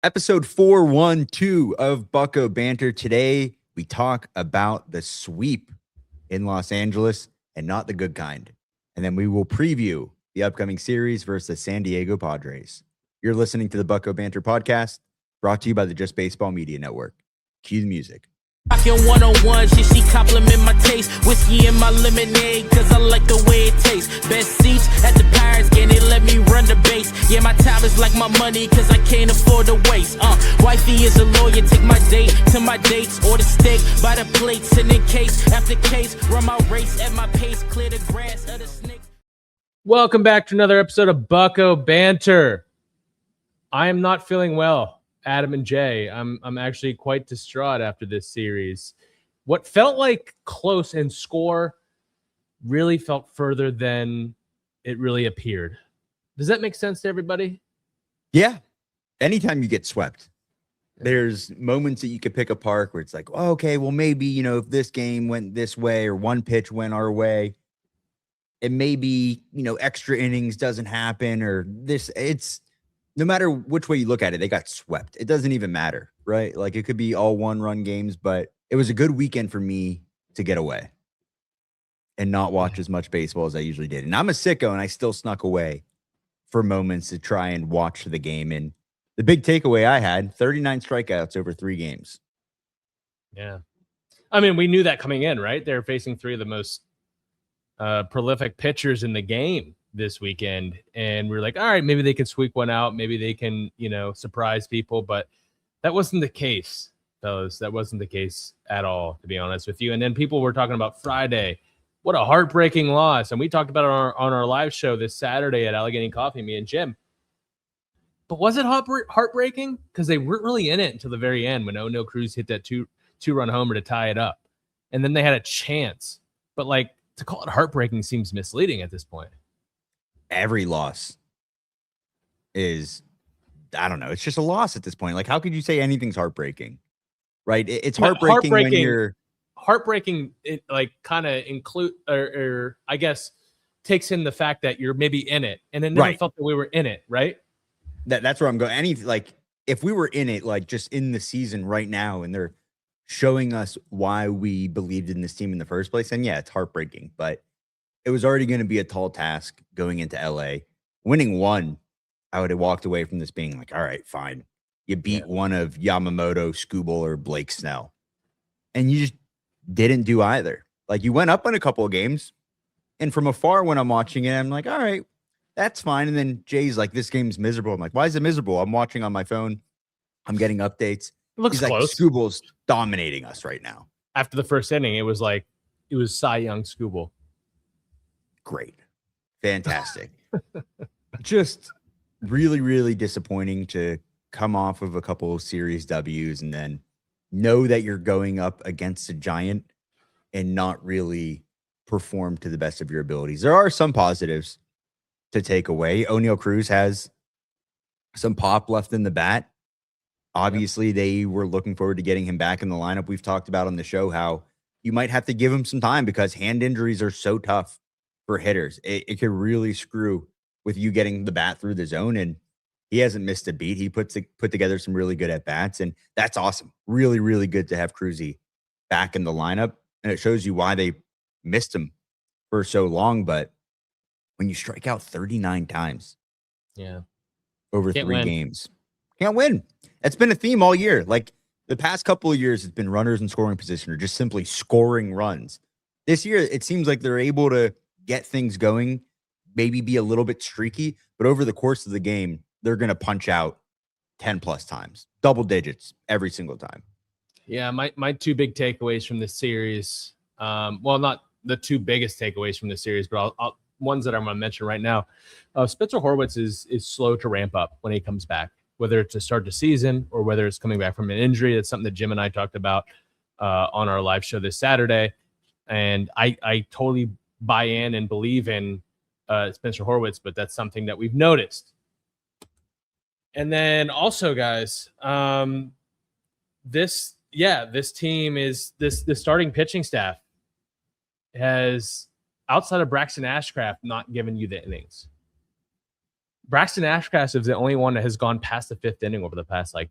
Episode 412 of Bucco Banter. Today, we talk about the sweep in Los Angeles and not the good kind. And then we will preview the upcoming series versus the San Diego Padres. You're listening to the Bucco Banter podcast, brought to you by the Just Baseball Media Network. Cue the music. Rockin' 101, she compliment my taste. Whiskey in my lemonade, cause I like the way it tastes. Best seats at the Pirates, and they let me run the base. Yeah, my time is like my money, cause I can't afford to waste. Wifey is a lawyer, take my date to my dates. Or the steak by the plate, sending case after case. Run my race at my pace, clear the grass of the snakes. Welcome back to another episode of Bucco Banter. I am not feeling well. Adam and Jay, I'm actually quite distraught after this series. What felt like close in score really felt further than it really appeared. Does that make sense to everybody? Yeah. Anytime you get swept, there's moments that you could pick apart where it's like, oh, okay, well, maybe, if this game went this way or one pitch went our way, and maybe, extra innings doesn't happen or this, it's no matter which way you look at it, they got swept. It doesn't even matter, right? Like it could be all one-run games, but it was a good weekend for me to get away and not watch as much baseball as I usually did. And I'm a sicko, and I still snuck away for moments to try and watch the game. And the big takeaway I had, 39 strikeouts over 3 games. Yeah. I mean, we knew that coming in, right? They're facing 3 of the most prolific pitchers in the game this weekend, and we're like, all right, maybe they can squeak one out, maybe they can surprise people, but that wasn't the case, fellas. That wasn't the case at all, to be honest with you. And then people were talking about Friday, what a heartbreaking loss, and we talked about it on our live show this Saturday at Allegheny Coffee, me and Jim. But was it heartbreaking? Because they weren't really in it until the very end when O'Neal Cruz hit that two-run homer to tie it up, and then they had a chance. But like, to call it heartbreaking seems misleading at this point. Every loss is, I don't know, it's just a loss at this point. Like, how could you say anything's heartbreaking, right? It's heartbreaking when you're heartbreaking. It like kind of include or I guess takes in the fact that you're maybe in it, and it never felt that we were in it, right? That's where I'm going. If we were in it, like just in the season right now, and they're showing us why we believed in this team in the first place, and yeah, it's heartbreaking, but it was already going to be a tall task going into LA. Winning one, I would have walked away from this being like, all right, fine. You beat one of Yamamoto, Skubal, or Blake Snell. And you just didn't do either. Like, you went up on a couple of games, and from afar when I'm watching it, I'm like, all right, that's fine. And then Jay's like, this game's miserable. I'm like, why is it miserable? I'm watching on my phone. I'm getting updates. It looks close. Like, Skubal's dominating us right now. After the first inning, it was Cy Young Skubal. Great. Fantastic. Just really, really disappointing to come off of a couple of series W's and then know that you're going up against a giant and not really perform to the best of your abilities. There are some positives to take away. O'Neal Cruz has some pop left in the bat. Obviously, they were looking forward to getting him back in the lineup. We've talked about on the show how you might have to give him some time because hand injuries are so tough for hitters. It could really screw with you getting the bat through the zone, and he hasn't missed a beat. He put together some really good at-bats, and that's awesome. Really, really good to have Cruzy back in the lineup, and it shows you why they missed him for so long. But when you strike out 39 times over 3 games, can't win. That's been a theme all year. Like, the past couple of years, it's been runners in scoring position or just simply scoring runs. This year, it seems like they're able to get things going, maybe be a little bit streaky, but over the course of the game, they're going to punch out 10 plus times, double digits every single time. Yeah, my 2 big takeaways from this series, well, not the 2 biggest takeaways from this series, but I'll ones that I'm going to mention right now. Spencer Horwitz is slow to ramp up when he comes back, whether it's to start the season or whether it's coming back from an injury. That's something that Jim and I talked about on our live show this Saturday. And I totally buy in and believe in Spencer Horwitz, but that's something that we've noticed. And then also, guys, this team is the starting pitching staff has, outside of Braxton Ashcraft, not given you the innings. Braxton Ashcraft is the only one that has gone past the 5th inning over the past like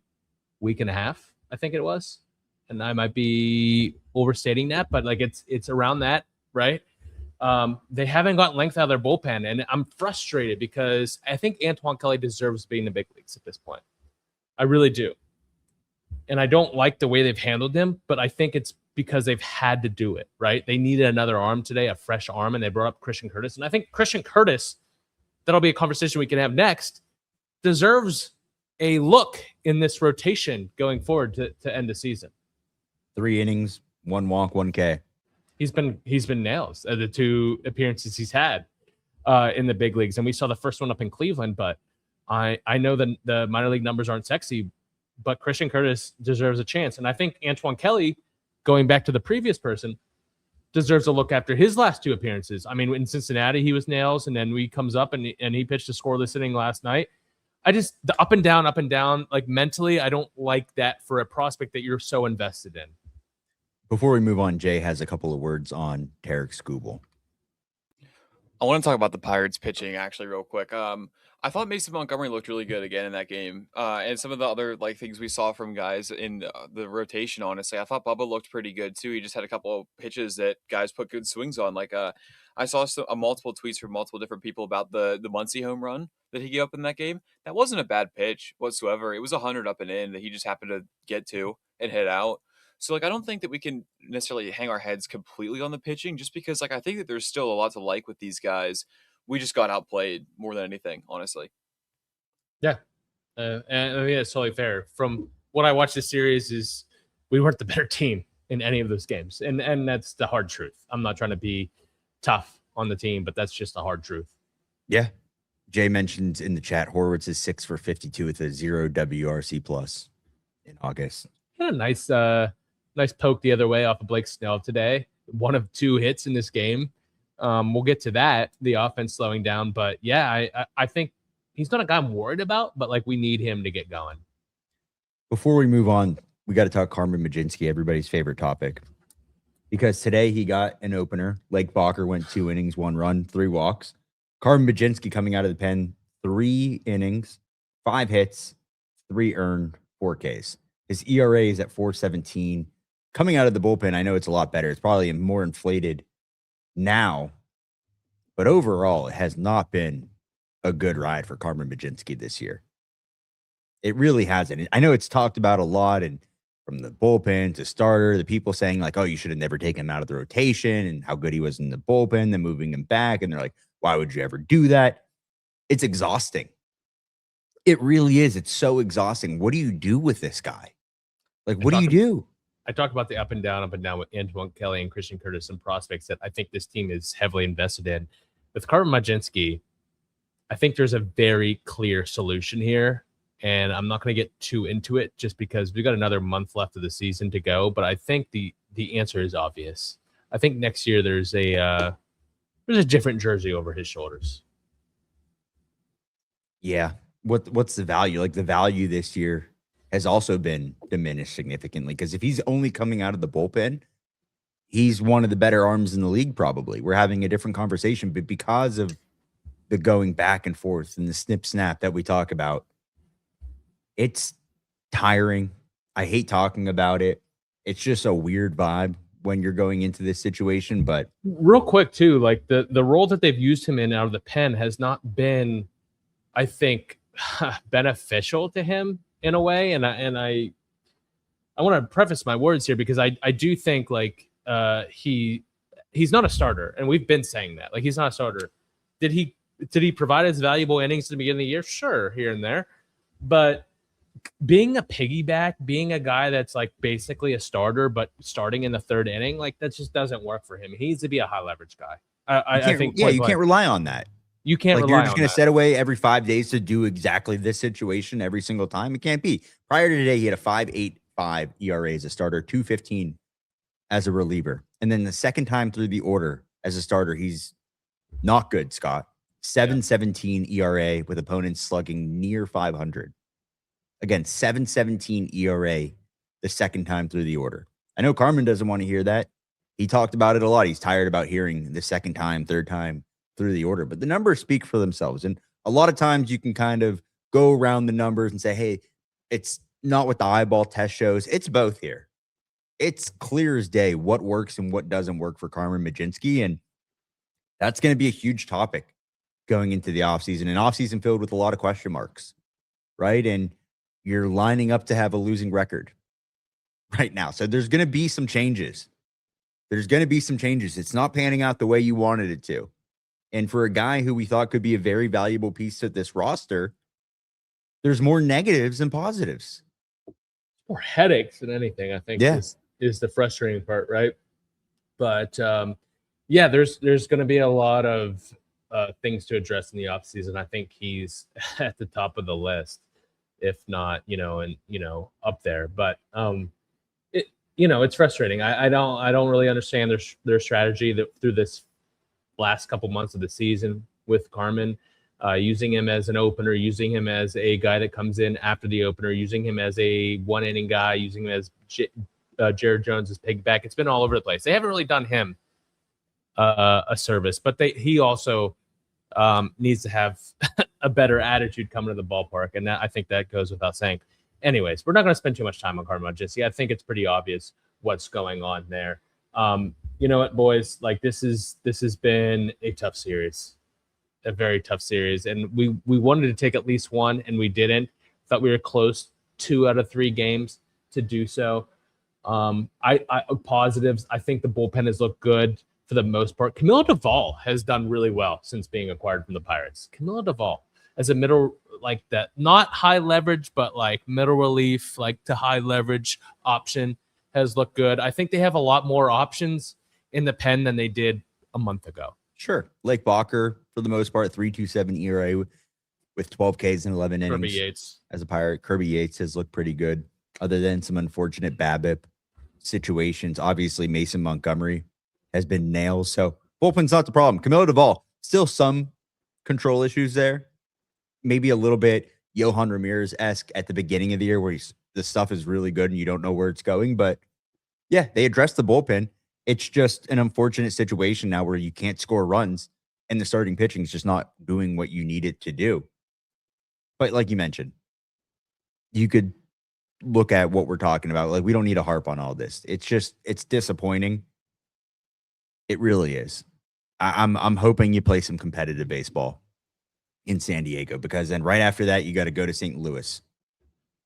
week and a half, I think it was. And I might be overstating that, but like it's around that, right? They haven't gotten length out of their bullpen, and I'm frustrated because I think Antoine Kelly deserves being in the big leagues at this point. I really do. And I don't like the way they've handled him, but I think it's because they've had to do it, right? They needed another arm today, a fresh arm, and they brought up Christian Curtis. And I think Christian Curtis, that'll be a conversation we can have next, deserves a look in this rotation going forward to end the season. 3 innings, 1 walk, 1 K. He's been nails at the 2 appearances he's had in the big leagues. And we saw the first one up in Cleveland, but I know that the minor league numbers aren't sexy, but Christian Curtis deserves a chance. And I think Antoine Kelly, going back to the previous person, deserves a look after his last 2 appearances. I mean, in Cincinnati, he was nails, and then he comes up and he pitched a scoreless inning last night. The up and down, like mentally, I don't like that for a prospect that you're so invested in. Before we move on, Jay has a couple of words on Tarek Skubal. I want to talk about the Pirates pitching actually real quick. I thought Mason Montgomery looked really good again in that game. And some of the other like things we saw from guys in the rotation, honestly, I thought Bubba looked pretty good too. He just had a couple of pitches that guys put good swings on. Like I saw multiple tweets from multiple different people about the Muncy home run that he gave up in that game. That wasn't a bad pitch whatsoever. It was 100 up and in that he just happened to get to and hit out. So, like, I don't think that we can necessarily hang our heads completely on the pitching just because, like, I think that there's still a lot to like with these guys. We just got outplayed more than anything, honestly. Yeah. And I mean, it's totally fair. From what I watched this series is we weren't the better team in any of those games. And that's the hard truth. I'm not trying to be tough on the team, but that's just the hard truth. Yeah. Jay mentioned in the chat, Horwitz is 6 for 52 with a 0 WRC plus in August. Yeah, nice poke the other way off of Blake Snell today. 1 of 2 hits in this game. We'll get to that, the offense slowing down. But yeah, I think he's not a guy I'm worried about, but like we need him to get going. Before we move on, we got to talk Carmen Mlodzinski, everybody's favorite topic. Because today he got an opener. Lake Bacher went 2 innings, 1 run, 3 walks. Carmen Mlodzinski coming out of the pen, 3 innings, 5 hits, 3 earned, 4 Ks. His ERA is at 4.17. Coming out of the bullpen, I know it's a lot better. It's probably more inflated now, but overall, it has not been a good ride for Carmen Mlodzinski this year. It really hasn't. I know it's talked about a lot, and from the bullpen to starter, the people saying like, oh, you should have never taken him out of the rotation and how good he was in the bullpen, then moving him back. And they're like, why would you ever do that? It's exhausting. It really is. It's so exhausting. What do you do with this guy? Like, what do you do? I talked about the up and down with Antoine Kelly and Christian Curtis and prospects that I think this team is heavily invested in. With Carmen Mlodzinski, I think there's a very clear solution here, and I'm not going to get too into it just because we've got another month left of the season to go. But I think the answer is obvious. I think next year there's a different jersey over his shoulders. Yeah. What's the value? Like the value this year has also been diminished significantly because if he's only coming out of the bullpen, he's one of the better arms in the league probably. We're having a different conversation, but because of the going back and forth and the snip snap that we talk about, it's tiring. I hate talking about it. It's just a weird vibe when you're going into this situation. But real quick too, like the role that they've used him in out of the pen has not been, I think, beneficial to him in a way. And I want to preface my words here because I do think like he's not a starter, and we've been saying that. Like he's not a starter. Did he provide his valuable innings at the beginning of the year? Sure, here and there. But being a piggyback, being a guy that's like basically a starter, but starting in the 3rd inning, like that just doesn't work for him. He needs to be a high leverage guy. I think. Yeah, you can't rely on that. You can't rely you're just on going that. to set away every 5 days to do exactly this situation every single time. It can't be. Prior to today, he had a 5.85 ERA as a starter, 2.15 as a reliever. And then the second time through the order as a starter, he's not good, Scott. 7.17 ERA with opponents slugging near 500. Again, 7.17 ERA the second time through the order. I know Carmen doesn't want to hear that. He talked about it a lot. He's tired about hearing the second time, third time through the order, but the numbers speak for themselves. And A lot of times you can kind of go around the numbers and say, hey, it's not what the eyeball test shows. It's both here. It's clear as day what works and what doesn't work for Carmen Majinski. And that's going to be a huge topic going into the offseason, an offseason filled with a lot of question marks, right? And you're lining up to have a losing record right now. So there's going to be some changes. It's not panning out the way you wanted it to. And for a guy who we thought could be a very valuable piece to this roster, there's more negatives than positives. More headaches than anything, I think, is the frustrating part, right? But there's going to be a lot of things to address in the offseason. I think he's at the top of the list, if not, up there. But it's frustrating. I don't really understand their strategy through this last couple months of the season with Carmen, using him as an opener, using him as a guy that comes in after the opener, using him as a one-inning guy, using him as Jared Jones' piggyback. It's been all over the place. They haven't really done him a service, but he also needs to have a better attitude coming to the ballpark, and I think that goes without saying. Anyways, we're not going to spend too much time on Carmen Majinski. I think it's pretty obvious what's going on there. You know what, boys? Like this has been a tough series, a very tough series, and we wanted to take at least one, and we didn't. Thought we were close 2 out of 3 games to do so. I positives. I think the bullpen has looked good for the most part. Camilo Duvall has done really well since being acquired from the Pirates. Camilo Duvall as a middle, like that, not high leverage, but like middle relief, like to high leverage option has looked good. I think they have a lot more options in the pen than they did a month ago. Sure. Lake Bacher, for the most part, 3.27 ERA with 12 Ks and 11 innings. Kirby Yates. As a Pirate, Kirby Yates has looked pretty good, other than some unfortunate BABIP situations. Obviously, Mason Montgomery has been nails. So bullpen's not the problem. Camilo Duvall, still some control issues there. Maybe a little bit Johan Ramirez-esque at the beginning of the year where the stuff is really good and you don't know where it's going. But yeah, they addressed the bullpen. It's just an unfortunate situation now where you can't score runs and the starting pitching is just not doing what you need it to do. But like you mentioned, you could look at what we're talking about. Like, we don't need to harp on all this. It's disappointing. It really is. I'm hoping you play some competitive baseball in San Diego, because then right after that, you got to go to St. Louis.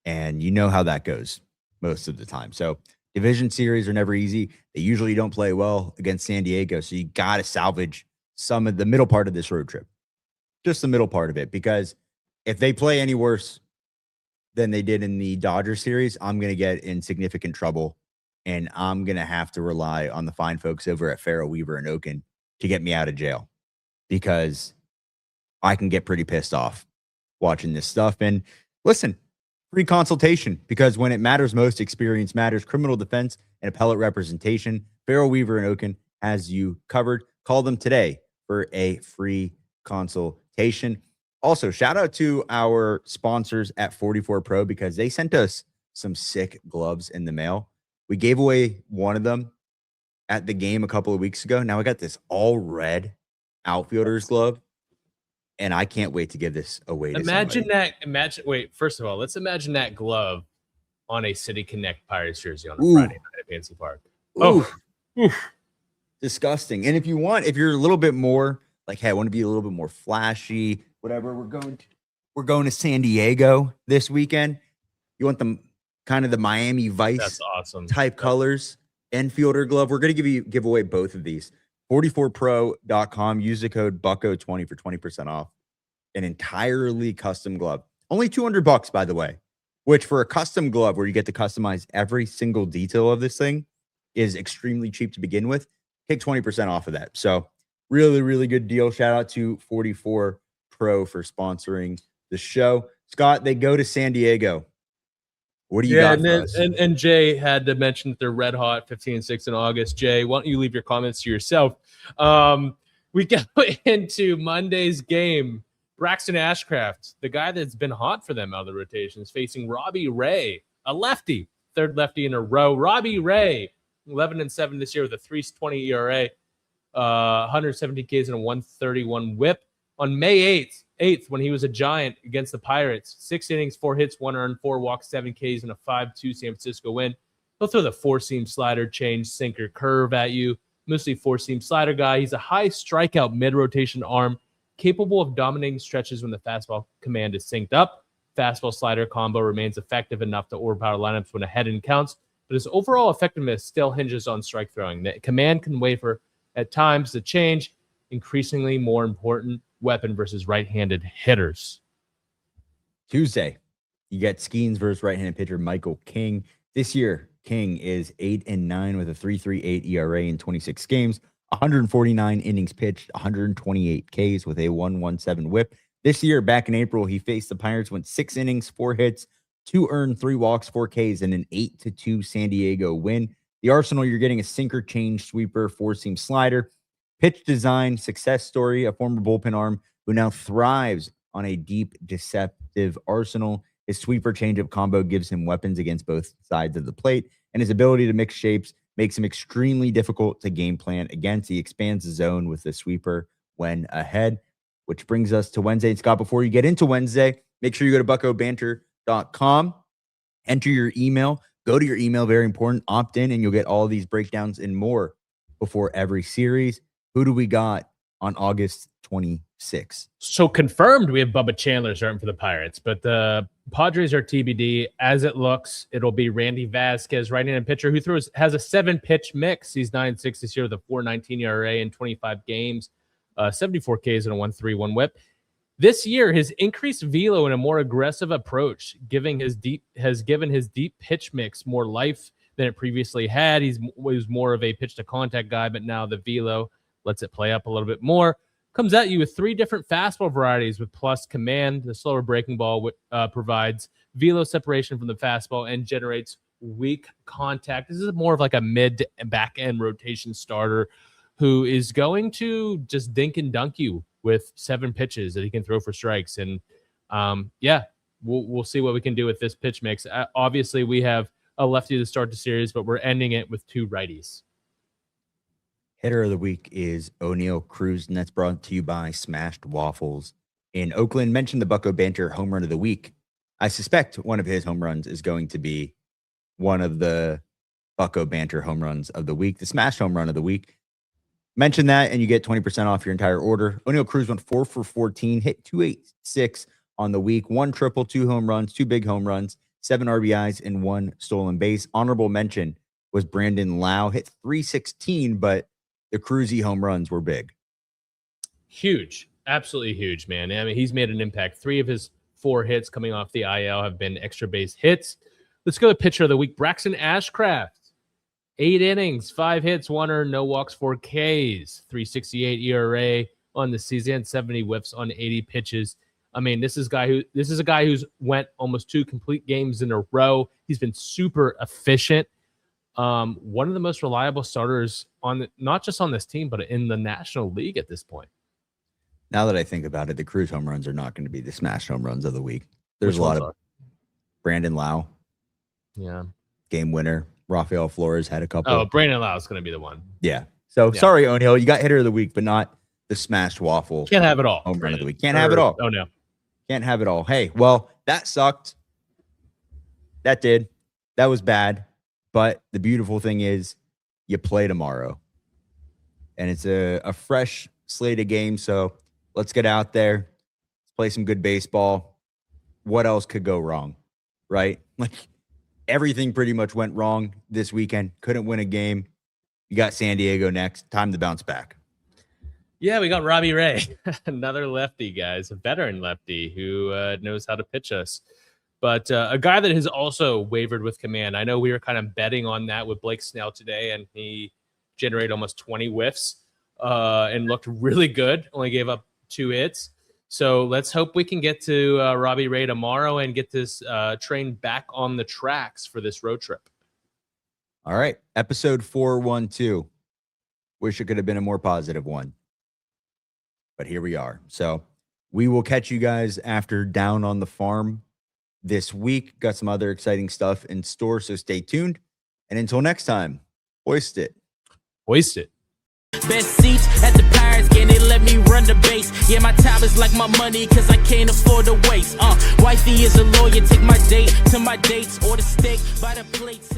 And you know how that goes most of the time. So division series are never easy. They usually don't play well against San Diego. So you got to salvage some of the middle part of this road trip. Just the middle part of it. Because if they play any worse than they did in the Dodger series, I'm going to get in significant trouble. And I'm going to have to rely on the fine folks over at Farrell, Weaver, and Oaken to get me out of jail. Because I can get pretty pissed off watching this stuff. And listen, free consultation, because when it matters most, experience matters. Criminal defense and appellate representation. Farrell, Weaver, and Oaken has you covered. Call them today for a free consultation. Also, shout out to our sponsors at 44 Pro, because they sent us some sick gloves in the mail. We gave away one of them at the game a couple of weeks ago. Now I got this all red outfielder's glove, and I can't wait to give this away to somebody. First of all, let's imagine that glove on a City Connect Pirates jersey on a Friday night at Fancy Park. Disgusting. And if you're a little bit more like, hey, I want to be a little bit more flashy, whatever, we're going to San Diego this weekend. You want them kind of the Miami Vice That's awesome. type colors, infielder glove. We're going to give away both of these. 44pro.com. Use the code Bucco20 for 20% off an entirely custom glove. Only $200, by the way, which for a custom glove where you get to customize every single detail of this thing is extremely cheap to begin with. Take 20% off of that. So really, really good deal. Shout out to 44 Pro for sponsoring the show. Scott, they go to San Diego. What do you got for us? And Jay had to mention that they're red hot, 15-6 in August. Jay, why don't you leave your comments to yourself? We go into Monday's game. Braxton Ashcraft, the guy that's been hot for them out of the rotation, is facing Robbie Ray, a lefty, third lefty in a row. Robbie Ray, 11-7 this year with a 3.20 ERA, 170 Ks and a 131 WHIP. On May 8th, 8th when he was a Giant against the Pirates. 6 innings, 4 hits, 1 earned, 4 walks, 7 Ks, and a 5-2 San Francisco win. He'll throw the 4-seam slider, change, sinker, curve at you. Mostly 4-seam slider guy. He's a high strikeout mid-rotation arm, capable of dominating stretches when the fastball command is synced up. Fastball slider combo remains effective enough to overpower lineups when ahead in counts, but his overall effectiveness still hinges on strike throwing. The command can waver at times. The change, increasingly more important weapon versus right-handed hitters. Tuesday, you get Skeens versus right-handed pitcher Michael King. This year, King is 8-9 with a 3.38 ERA in 26 games, 149 innings pitched, 128 Ks with a 1.17 WHIP. This year, back in April, he faced the Pirates, went 6 innings, 4 hits, 2 earned, 3 walks, 4 Ks, and an 8-2 San Diego win. The arsenal, you're getting a sinker, change, sweeper, 4-seam slider, pitch design, success story, a former bullpen arm who now thrives on a deep, deceptive arsenal. His sweeper changeup combo gives him weapons against both sides of the plate, and his ability to mix shapes makes him extremely difficult to game plan against. He expands the zone with the sweeper when ahead, which brings us to Wednesday. And Scott, before you get into Wednesday, make sure you go to buccobantr.com, enter your email, go to your email, very important, opt in, and you'll get all these breakdowns and more before every series. Who do we got on August 26th? So confirmed, we have Bubba Chandler starting for the Pirates, but the Padres are TBD. As it looks, it'll be Randy Vasquez, right-handed pitcher who has a 7-pitch mix. He's 9-6 this year with a 4.19 ERA in 25 games, 74 Ks and a 1.31 WHIP. This year, his increased velo and a more aggressive approach has given his deep pitch mix more life than it previously had. He was more of a pitch-to-contact guy, but now the velo lets it play up a little bit more. Comes at you with 3 different fastball varieties with plus command. The slower breaking ball provides velo separation from the fastball and generates weak contact. This is more of like a mid and back end rotation starter who is going to just dink and dunk you with 7 pitches that he can throw for strikes. And we'll see what we can do with this pitch mix. Obviously, we have a lefty to start the series, but we're ending it with 2 righties. Hitter of the week is O'Neal Cruz, and that's brought to you by Smashed Waffles in Oakland. Mentioned the Bucco Bantr home run of the week. I suspect one of his home runs is going to be one of the Bucco Bantr home runs of the week, the Smash home run of the week. Mention that, and you get 20% off your entire order. O'Neal Cruz went 4 for 14, hit 286 on the week, 1 triple, 2 home runs, 2 big home runs, 7 RBIs, and 1 stolen base. Honorable mention was Brandon Lau, hit 316, but the Cruzy home runs were big. Huge. Absolutely huge, man. I mean, he's made an impact. 3 of his 4 hits coming off the IL have been extra base hits. Let's go to pitcher of the week. Braxton Ashcraft. 8 innings, 5 hits, 1 earned, no walks, 4 Ks, 3.68 ERA on the season, 70 whiffs on 80 pitches. I mean, this is a guy who's went almost 2 complete games in a row. He's been super efficient. One of the most reliable starters not just on this team, but in the National League at this point. Now that I think about it, the Cruz home runs are not going to be the Smash home runs of the week. There's a lot of Brandon Lau. Yeah. Game winner. Rafael Flores had a couple. Oh, Brandon Lau is going to be the one. Yeah. So sorry, O'Neal, you got hitter of the week, but not the Smashed Waffle. Can't have it all. Home run of the week. Can't have it all. Oh no. Can't have it all. Hey, well, that sucked. That did. That was bad. But the beautiful thing is you play tomorrow. And it's a fresh slate of games. So let's get out there. Let's play some good baseball. What else could go wrong? Right? Like everything pretty much went wrong this weekend. Couldn't win a game. You got San Diego next. Time to bounce back. Yeah, we got Robbie Ray, another lefty, guys, a veteran lefty who knows how to pitch us. But a guy that has also wavered with command. I know we were kind of betting on that with Blake Snell today, and he generated almost 20 whiffs and looked really good. Only gave up 2 hits. So let's hope we can get to Robbie Ray tomorrow and get this train back on the tracks for this road trip. All right. Episode 412. Wish it could have been a more positive one. But here we are. So we will catch you guys after Down on the Farm this week. Got some other exciting stuff in store, so stay tuned. And until next time, hoist it. Hoist it. Best seats at the Pirates. Pirates game, they let me run the base. Yeah, my time is like my money, cause I can't afford to waste. Wifey is a lawyer, take my date to my dates, or the steak by the plates.